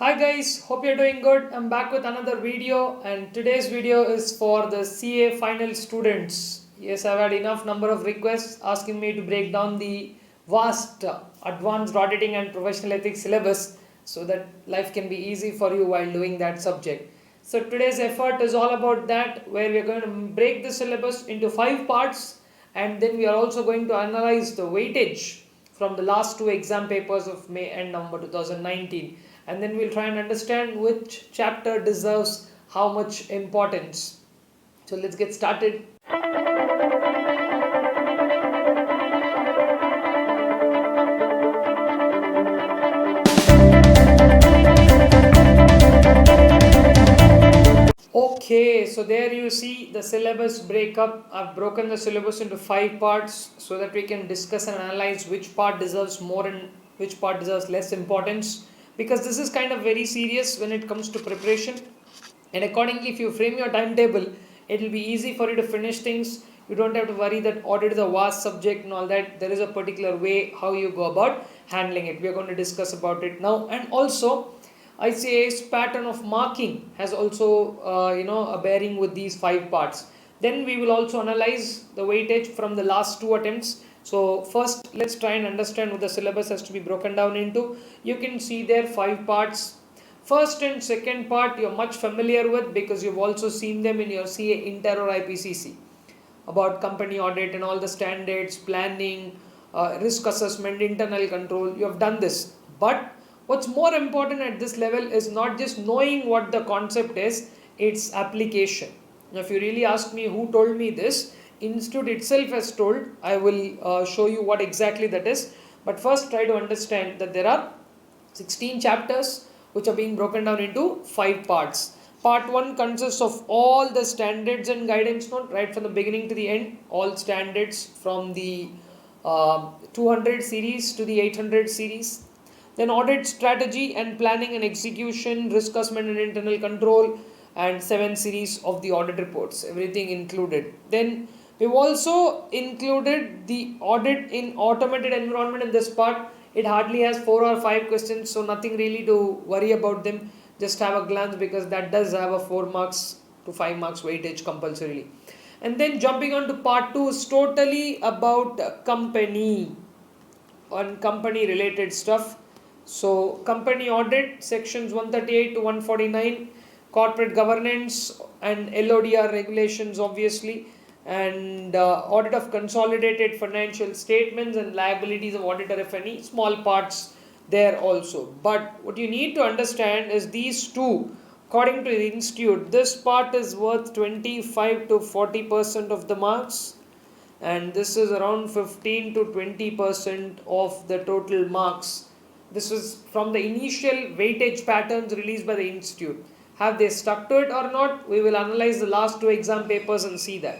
Hi guys, hope you're doing good. I'm back with another video, and today's video is for the CA final students. Yes, I've had enough number of requests asking me to break down the vast advanced auditing and professional ethics syllabus so that life can be easy for you while doing that subject. So today's effort is all about that, where we're going to break the syllabus into 5 parts, and then we are also going to analyze the weightage from the last 2 exam papers of May and November 2019, and then we'll try and understand which chapter deserves how much importance. So let's get started. Okay, so there you see the syllabus breakup. I've broken the syllabus into 5 parts so that we can discuss and analyze which part deserves more and which part deserves less importance, because this is kind of very serious when it comes to preparation, and accordingly if you frame your timetable, it will be easy for you to finish things. You don't have to worry that audit is a vast subject and all that. There is a particular way how you go about handling it. We are going to discuss about it now. And also ICA's pattern of marking has also a bearing with these 5 parts. Then we will also analyze the weightage from the last 2 attempts. So first let's try and understand what the syllabus has to be broken down into. You can see there 5 parts. First and second part you're much familiar with because you've also seen them in your CA Inter or IPCC, about company audit and all the standards, planning, risk assessment, internal control. You have done this. But what's more important at this level is not just knowing what the concept is, its application. Now if you really ask me who told me this, Institute itself has told. I will show you what exactly that is. But first try to understand that there are 16 chapters which are being broken down into 5 parts. Part 1 consists of all the standards and guidance note right from the beginning to the end, all standards from the 200 series to the 800 series. Then audit strategy and planning and execution, risk assessment and internal control, and 7 series of the audit reports, everything included. Then we've also included the audit in automated environment in this part. It hardly has 4 or 5 questions, so nothing really to worry about them. Just have a glance because that does have a 4 marks to 5 marks weightage compulsorily. And then jumping on to part 2 is totally about company on company related stuff. So company audit sections 138 to 149, corporate governance and LODR regulations obviously, and audit of consolidated financial statements and liabilities of auditor if any, small parts there also. But what you need to understand is these two, according to the institute, this part is worth 25 to 40% of the marks, and this is around 15 to 20% of the total marks. This is from the initial weightage patterns released by the institute. Have they stuck to it or not? We will analyze the last 2 exam papers and see that.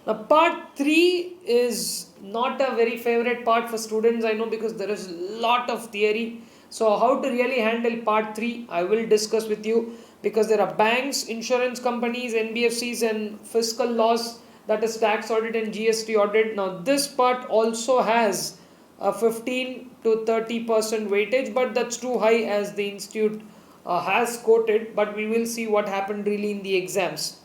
Now part 3 is not a very favorite part for students, I know, because there is a lot of theory. So how to really handle part 3 I will discuss with you, because there are banks, insurance companies, NBFCs and fiscal laws, that is tax audit and GST audit. Now this part also has a 15 to 30% weightage, but that's too high as the institute has quoted, but we will see what happened really in the exams.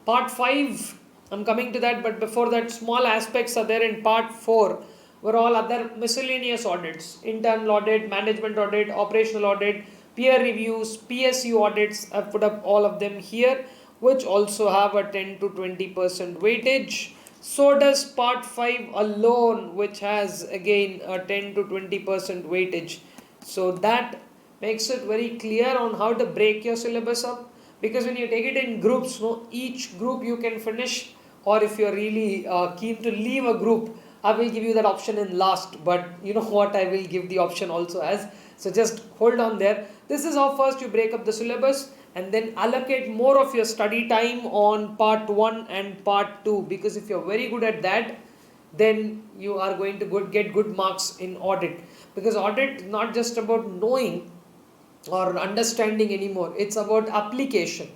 Part 5, I'm coming to that, but before that, small aspects are there in part 4, where all other miscellaneous audits, internal audit, management audit, operational audit, peer reviews, PSU audits, I've put up all of them here, which also have a 10 to 20% weightage. So does part 5 alone, which has again a 10 to 20% weightage. So that makes it very clear on how to break your syllabus up, because when you take it in groups, each group you can finish, or if you're really keen to leave a group, I will give you that option in last, but you know what, I will give the option also as, so just hold on there. This is how first you break up the syllabus, and then allocate more of your study time on part 1 and part 2, because if you're very good at that, then you are going to get good marks in audit, because audit is not just about knowing or understanding anymore, it's about application.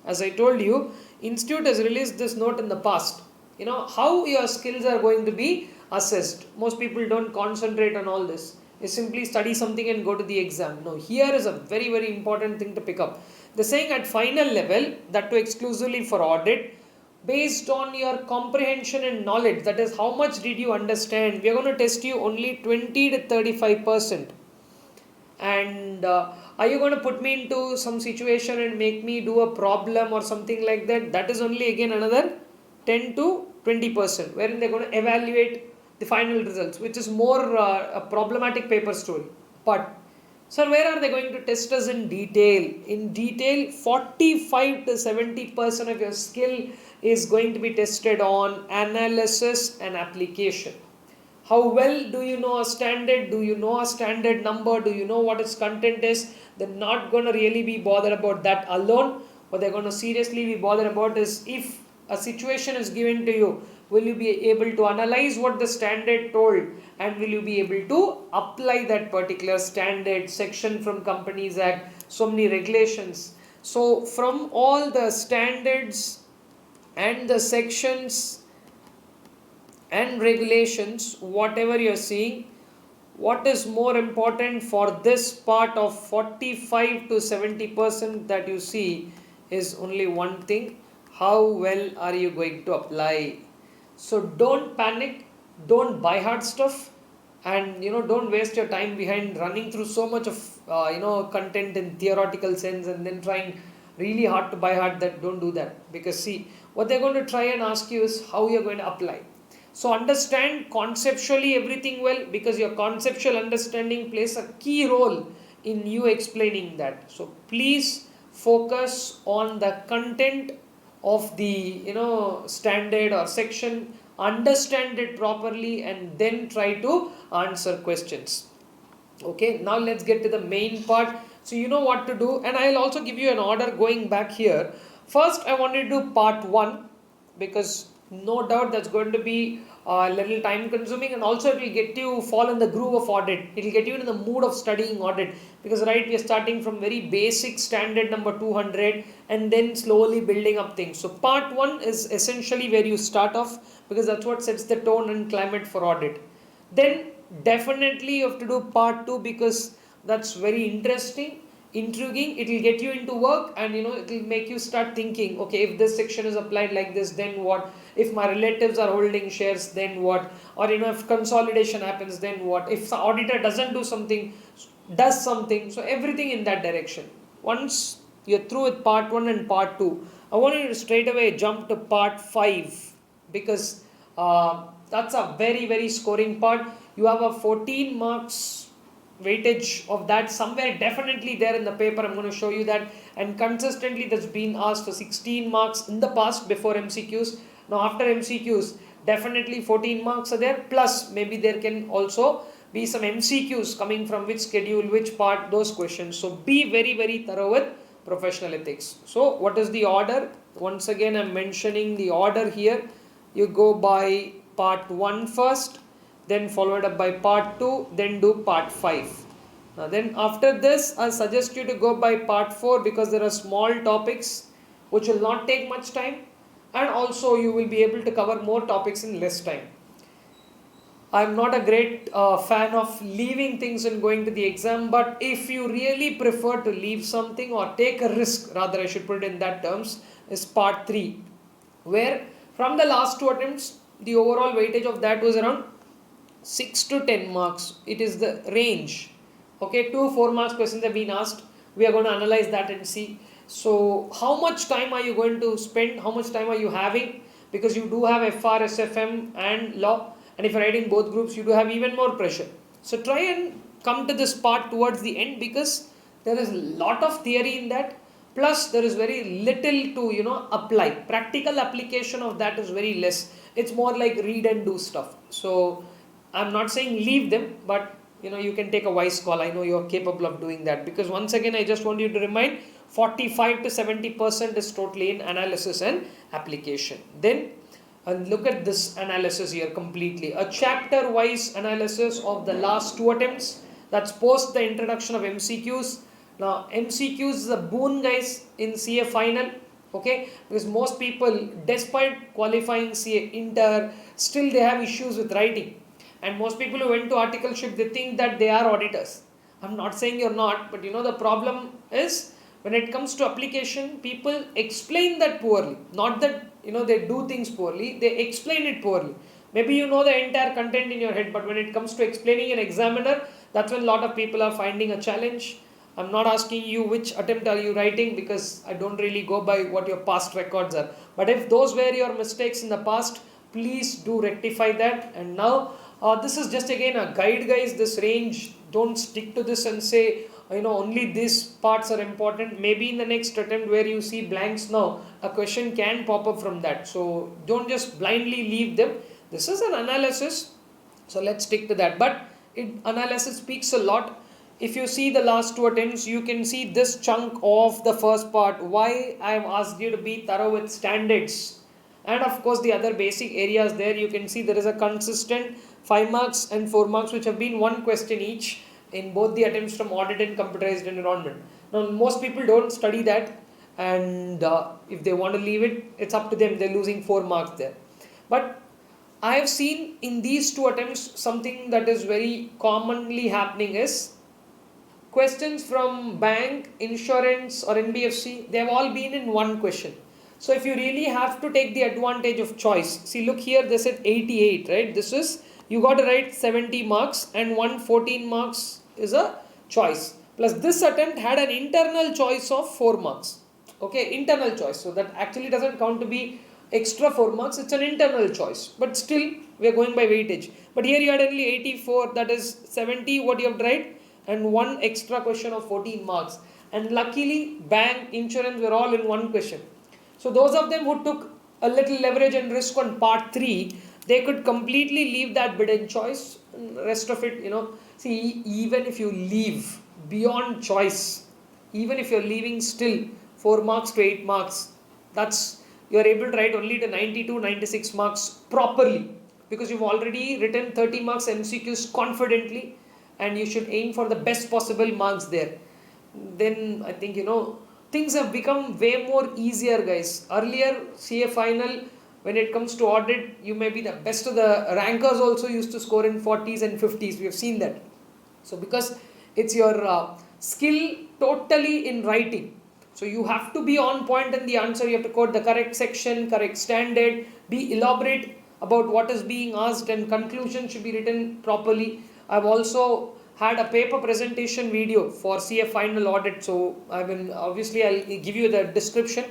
As I told you, institute has released this note in the past, how your skills are going to be assessed. Most people don't concentrate on all this. is simply study something and go to the exam. No, here is a very, very important thing to pick up. They're saying at final level, that too exclusively for audit, based on your comprehension and knowledge, that is how much did you understand, we are going to test you only 20 to 35%. And are you going to put me into some situation and make me do a problem or something like that? That is only again another 10 to 20%, wherein they're going to evaluate the final results, which is more a problematic paper story. But sir, where are they going to test us in detail? In detail, 45 to 70% of your skill is going to be tested on analysis and application. How well do you know a standard? Do you know a standard number? Do you know what its content is? They're not going to really be bothered about that alone. What they're going to seriously be bothered about is, if a situation is given to you, will you be able to analyze what the standard told, and will you be able to apply that particular standard, section from Companies Act, so many regulations. So from all the standards and the sections and regulations, whatever you're seeing, what is more important for this part of 45 to 70% that you see is only one thing: how well are you going to apply? So don't panic, don't buy hard stuff, and don't waste your time behind running through so much of content in theoretical sense and then trying really hard to buy hard. That don't do that, because see, what they're going to try and ask you is how you're going to apply. So understand conceptually everything well, because your conceptual understanding plays a key role in you explaining that. So please focus on the content of the standard or section, understand it properly, and then try to answer questions. Okay, now let's get to the main part. So you know what to do, and I'll also give you an order going back here. First, I want to do part 1, because no doubt that's going to be a little time consuming, and also it will get you fall in the groove of audit. It will get you in the mood of studying audit, because right, we are starting from very basic standard number 200 and then slowly building up things. So part 1 is essentially where you start off, because that's what sets the tone and climate for audit. Then definitely you have to do part 2, because that's very interesting, intriguing. It will get you into work, and it will make you start thinking, okay, if this section is applied like this, then what? If my relatives are holding shares, then what? Or if consolidation happens, then what? If the auditor doesn't do something, does something. So everything in that direction. Once you're through with part 1 and part 2, I want you to straight away jump to part 5, because that's a very, very scoring part. You have a 14 marks weightage of that somewhere definitely there in the paper. I'm going to show you that, and consistently that's been asked for 16 marks in the past before MCQs. Now after MCQs, definitely 14 marks are there, plus maybe there can also be some MCQs coming from which schedule, which part, those questions. So be very, very thorough with professional ethics. So what is the order? Once again, I'm mentioning the order here. You go by part 1 first, then followed up by part 2, then do part 5. Now then after this, I suggest you to go by part 4, because there are small topics which will not take much time, and also you will be able to cover more topics in less time. I'm not a great fan of leaving things and going to the exam, but if you really prefer to leave something or take a risk, rather I should put it in that terms, is part 3, where from the last 2 attempts, the overall weightage of that was around 6 to 10 marks. It is the range. Okay, 2 4 marks questions have been asked. We are going to analyze that and see. So how much time are you going to spend? How much time are you having? Because you do have FR, SFM and law, and if you're writing both groups, you do have even more pressure. So try and come to this part towards the end, because there is a lot of theory in that, plus there is very little to apply. Practical application of that is very less. It's more like read and do stuff. So I'm not saying leave them, but you can take a wise call. I know you're capable of doing that, because once again, I just want you to remind, 45 to 70% is totally in analysis and application. Then look at this analysis here completely. A chapter wise analysis of the last 2 attempts. That's post the introduction of MCQs. Now MCQs is a boon, guys, in CA final. Okay, because most people, despite qualifying CA inter, still they have issues with writing. And most people who went to articleship, they think that they are auditors. I'm not saying you're not, but the problem is when it comes to application, people explain that poorly. Not that they do things poorly, they explain it poorly. Maybe you know the entire content in your head, but when it comes to explaining an examiner, that's when a lot of people are finding a challenge. I'm not asking you which attempt are you writing, because I don't really go by what your past records are. But if those were your mistakes in the past, please do rectify that. And now this is just again a guide, guys. This range, don't stick to this and say only these parts are important. Maybe in the next attempt where you see blanks now, a question can pop up from that. So don't just blindly leave them. This is an analysis, so let's stick to that. But analysis speaks a lot. If you see the last two attempts, you can see this chunk of the first part, why I have asked you to be thorough with standards. And of course the other basic areas there, you can see there is a consistent 5 marks and 4 marks which have been one question each in both the attempts from audit and computerized environment. Now most people don't study that, and if they want to leave it, it's up to them. They're losing 4 marks there. But I have seen in these two attempts something that is very commonly happening is questions from bank, insurance or NBFC, they have all been in one question. So if you really have to take the advantage of choice, see, look here, they said 88, right? This is, you got to write 70 marks and 114 marks is a choice. Plus this attempt had an internal choice of 4 marks. Okay, internal choice. So that actually doesn't count to be extra 4 marks, it's an internal choice. But still, we are going by weightage. But here you had only 84, that is 70 what you have to write, and one extra question of 14 marks. And luckily, bank, insurance were all in one question. So those of them who took a little leverage and risk on part 3, they could completely leave that bid and choice. And rest of it, see, even if you leave beyond choice, even if you're leaving still 4 marks to 8 marks, that's, you are able to write only to 92, 96 marks properly, because you've already written 30 marks MCQs confidently, and you should aim for the best possible marks there. Then I think, things have become way more easier, guys. Earlier, CA final, when it comes to audit, you may be the best of the rankers also used to score in 40s and 50s. We have seen that. So because it's your skill totally in writing. So you have to be on point in the answer. You have to quote the correct section, correct standard, be elaborate about what is being asked, and conclusion should be written properly. I've also had a paper presentation video for CA final audit. So obviously I'll give you the description.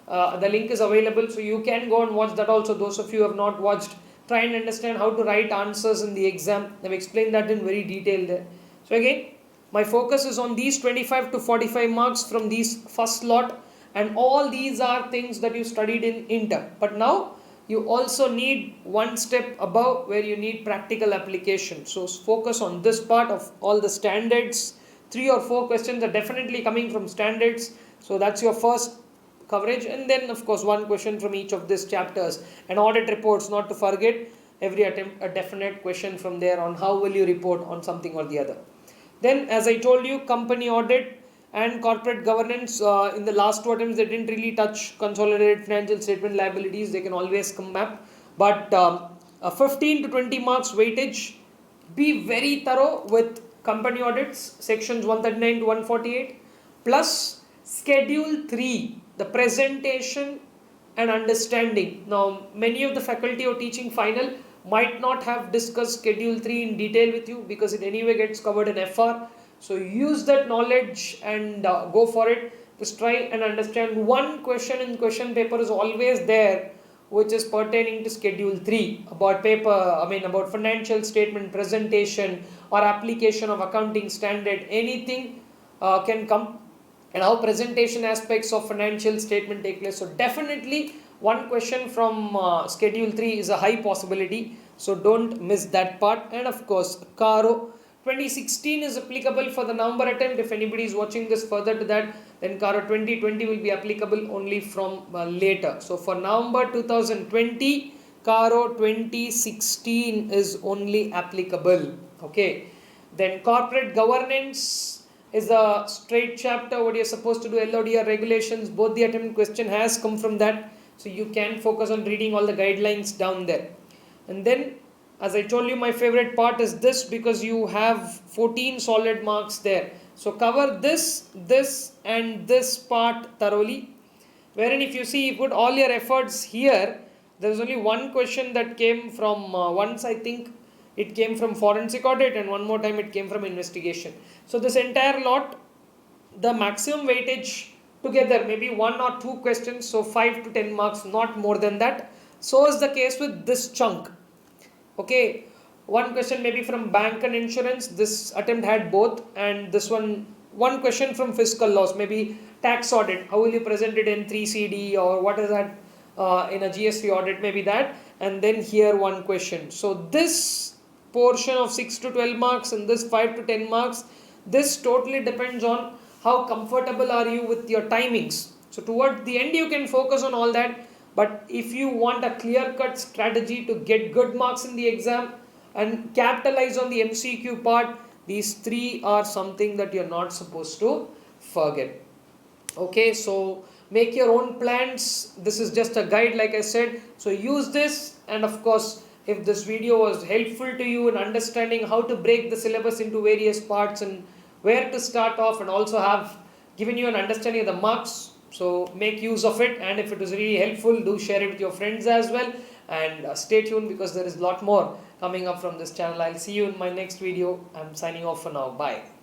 The link is available, so you can go and watch that also. Those of you who have not watched, try and understand how to write answers in the exam. I've explained that in very detail there. So again, my focus is on these 25 to 45 marks from these first lot, and all these are things that you studied in inter. But now you also need one step above where you need practical application. So focus on this part of all the standards. 3 or 4 questions are definitely coming from standards. So that's your first coverage, and then of course one question from each of these chapters. And audit reports, not to forget, every attempt a definite question from there on how will you report on something or the other. Then as I told you, company audit and corporate governance, in the last 2 attempts they didn't really touch consolidated financial statement liabilities. They can always come back, but 15 to 20 marks weightage. Be very thorough with company audits, sections 139 to 148, plus schedule 3, the presentation and understanding. Now many of the faculty who are teaching final might not have discussed schedule 3 in detail with you, because it anyway gets covered in FR. So use that knowledge and go for it. Just try and understand. One question in question paper is always there which is pertaining to schedule 3 about about financial statement presentation or application of accounting standard. Anything can come, and how presentation aspects of financial statement take place. So definitely one question from schedule 3 is a high possibility, so don't miss that part. And of course Caro 2016 is applicable for the November attempt. If anybody is watching this further to that, then Caro 2020 will be applicable only from later. So for November 2020, Caro 2016 is only applicable. Okay. Then corporate governance is a straight chapter. What you're supposed to do, LODR regulations, both the attempt question has come from that. So you can focus on reading all the guidelines down there. And then As I told you, my favorite part is this, because you have 14 solid marks there. So cover this, this and this part thoroughly. Wherein if you see, you put all your efforts here, there is only one question that came from, once I think it came from forensic audit, and one more time it came from investigation. So this entire lot, the maximum weightage together, maybe 1 or 2 questions, so 5 to 10 marks, not more than that. So is the case with this chunk. Okay, one question maybe from bank and insurance, this attempt had both, and this one question from fiscal laws, maybe tax audit, how will you present it in 3CD, or what is that in a GST audit, maybe that, and then here one question. So this portion of 6 to 12 marks and this 5 to 10 marks, this totally depends on how comfortable are you with your timings. So towards the end you can focus on all that, but if you want a clear-cut strategy to get good marks in the exam and capitalize on the MCQ part, these 3 are something that you're not supposed to forget. Okay, so make your own plans. This is just a guide, like I said. So use this, and of course, if this video was helpful to you in understanding how to break the syllabus into various parts and where to start off, and also have given you an understanding of the marks, so make use of it. And if it was really helpful, do share it with your friends as well, and stay tuned, because there is a lot more coming up from this channel. I'll see you in my next video. I'm signing off for now. Bye.